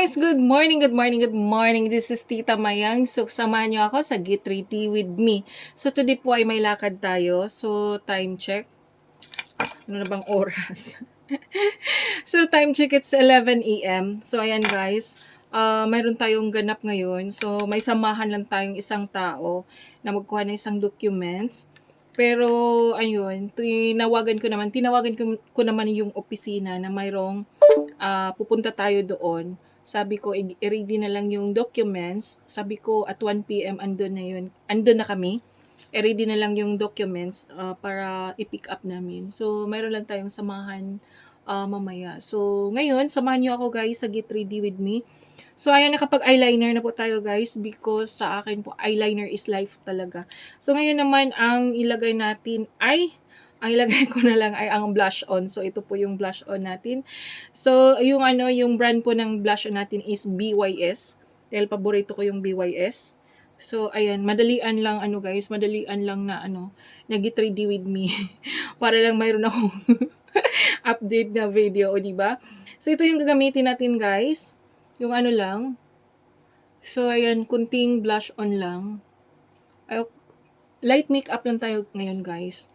guys! Good morning, good morning, good morning. This is Tita Mayang. So, samahan niyo ako sa Get Ready with me. So, today po ay may lakad tayo. So, time check. Ano na bang oras? So, time check, it's 11 a.m. So, ayan guys. Mayroon tayong ganap ngayon. So, may samahan lang tayong isang tao na magkuha ng isang documents. Pero, ayun, tinawagan ko naman yung opisina na mayroong pupunta tayo doon. Sabi ko, i-ready na lang yung documents. Sabi ko, at 1 p.m. andun na kami. I-ready na lang yung documents para i-pick up namin. So, mayroon lang tayong samahan mamaya. So, ngayon, samahan niyo ako guys sa Get Ready with me. So, ayan, nakapag-eyeliner na po tayo guys because sa akin po, eyeliner is life talaga. So, ngayon naman, ang ilagay ko na lang ay ang blush on. So, ito po yung blush on natin. So, yung brand po ng blush on natin is BYS. Dahil paborito ko yung BYS. So, ayan, madalian lang na Get Ready with me. Para lang mayroon akong update na video, o diba? So, ito yung gagamitin natin, guys. Yung lang. So, ayan, kunting blush on lang. Light makeup lang tayo ngayon, guys.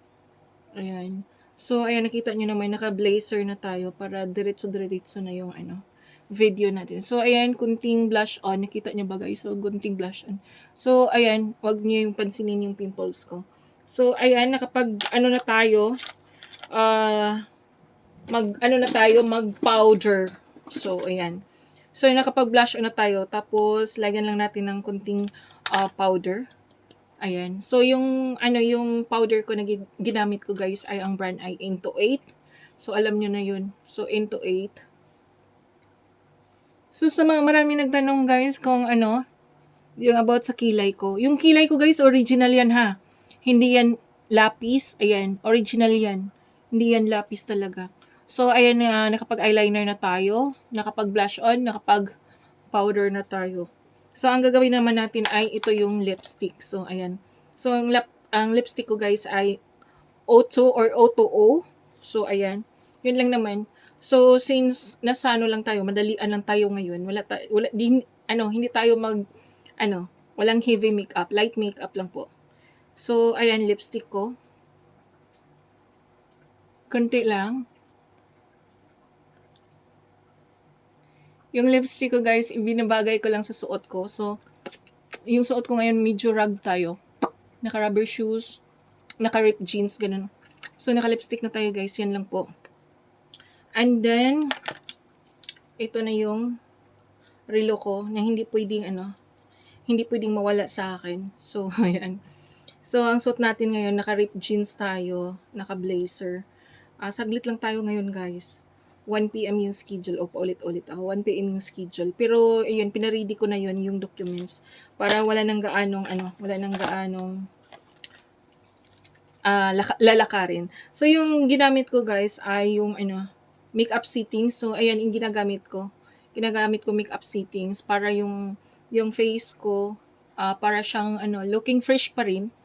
Ayan. So, ayan, nakita nyo naman, naka-blazer na tayo para diretso-diretso na yung video natin. So, ayan, kunting blush on. Nakita nyo ba, guys? So, kunting blush on. So, ayan, wag nyo yung pansinin yung pimples ko. So, ayan, na tayo, mag-powder. So, ayan. So, nakapag-blush on na tayo. Tapos, lagyan lang natin ng kunting powder. Ayan. So, yung powder ko na ginamit ko, guys, ay ang brand ay Into 8. So, alam nyo na yun. So, Into 8. So, sa mga maraming nagtanong, guys, kung yung about sa kilay ko. Yung kilay ko, guys, original yan, ha. Hindi yan lapis. Ayan. Original yan. Hindi yan lapis talaga. So, ayan, nakapag-eyeliner na tayo, nakapag-blush on, nakapag-powder na tayo. So, ang gagawin naman natin ay ito yung lipstick. So, ayan. So, ang lipstick ko, guys, ay O2 or O2O. So, ayan. Yun lang naman. So, since nasa lang tayo, madalian lang tayo ngayon, hindi tayo walang heavy makeup, light makeup lang po. So, ayan, lipstick ko. Kunti lang. Yung lipstick ko, guys, ibinabagay ko lang sa suot ko. So, yung suot ko ngayon, medyo rug tayo. Naka-rubber shoes, naka-ripped jeans, ganun. So, naka-lipstick na tayo, guys. Yan lang po. And then, ito na yung relo ko na hindi pwedeng mawala sa akin. So, ayan. So, ang suot natin ngayon, naka-ripped jeans tayo, naka-blazer. Saglit lang tayo ngayon, guys. 1 p.m. yung schedule. O, paulit-ulit ako. 1 p.m. yung schedule. Pero, ayun, pinaready ko na yun, yung documents. Para wala nang gaanong lalakarin. So, yung ginamit ko, guys, ay yung, makeup settings. So, ayan, yung ginagamit ko. Ginagamit ko makeup settings para yung face ko, para siyang, looking fresh pa rin.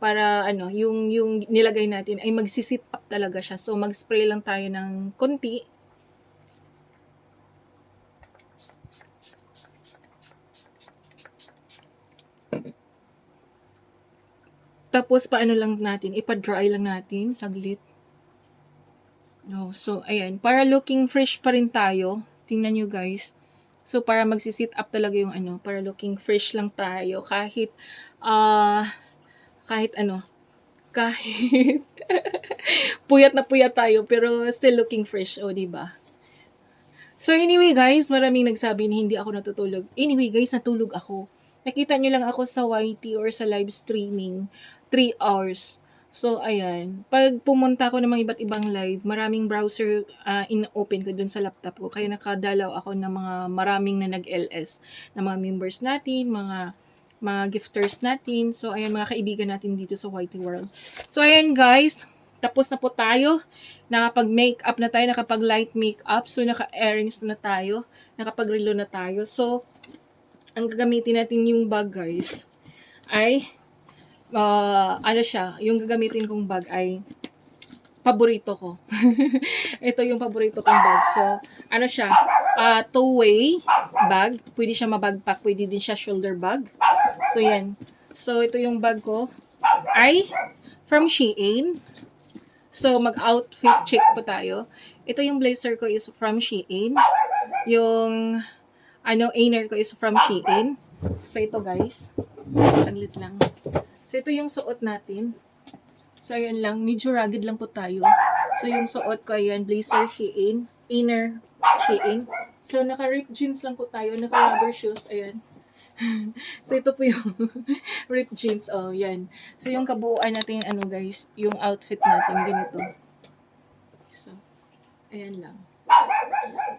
Para, yung nilagay natin ay magsisit up talaga siya. So, mag-spray lang tayo ng konti. Tapos, paano lang natin? Ipa-dry lang natin. Saglit. So, ayan. Para looking fresh pa rin tayo. Tingnan nyo, guys. So, para magsisit up talaga yung para looking fresh lang tayo. Kahit puyat na puyat tayo, pero still looking fresh. O, diba? So, anyway, guys, maraming nagsabi na hindi ako natutulog. Anyway, guys, natulog ako. Nakita nyo lang ako sa YT or sa live streaming, 3 hours. So, ayan. Pag pumunta ako ng mga iba't ibang live, maraming browser in-open ko dun sa laptop ko. Kaya nakadalaw ako ng maraming na nag-LS, na mga members natin, mga gifters natin. So, ayan, mga kaibigan natin dito sa YT World. So, ayan, guys. Tapos na po tayo. Nakapag-makeup na tayo, nakapag-light makeup. So, naka-earrings na tayo. Nakapag-relo na tayo. So, ang gagamitin natin yung bag, guys, ay yung gagamitin kong bag ay paborito ko. Ito yung paborito kong bag. So, siya, two-way bag. Pwede siya mabagpack, pwede din siya shoulder bag. So, yan. So, ito yung bag ko. Ay, from Shein. So, mag-outfit check po tayo. Ito yung blazer ko is from Shein. Yung, inner ko is from Shein. So, ito guys. Saglit lang. So, ito yung suot natin. So, ayan lang. Medyo rugged lang po tayo. So, yung suot ko, ayan, blazer Shein. Inner Shein. So, naka-ripped jeans lang po tayo. Naka-rubber shoes. Ayan. So, ito po yung ripped jeans. Oh, yan. So, yung kabuuan natin, guys, yung outfit natin, ganito. So, ayan lang.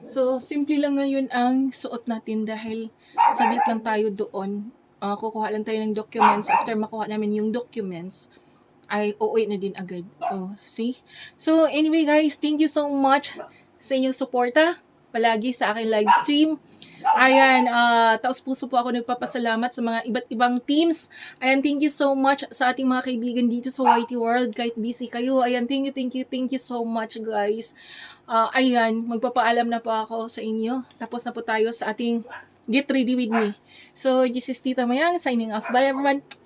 So, simple lang ngayon ang suot natin dahil saglit lang tayo doon. Kukuha lang tayo ng documents. After makuha namin yung documents, ay uuwi na din agad. Oh, see? So, anyway guys, thank you so much sa inyong suporta palagi sa aking live stream. Ayan, taos puso po ako nagpapasalamat sa mga iba't ibang teams. Ayan, thank you so much sa ating mga kaibigan dito sa YT World. Kahit busy kayo, ayan, thank you so much guys. Ayan, magpapaalam na po ako sa inyo. Tapos na po tayo sa ating Get Ready With Me. So, this is Tita Mayang, signing off. Bye everyone!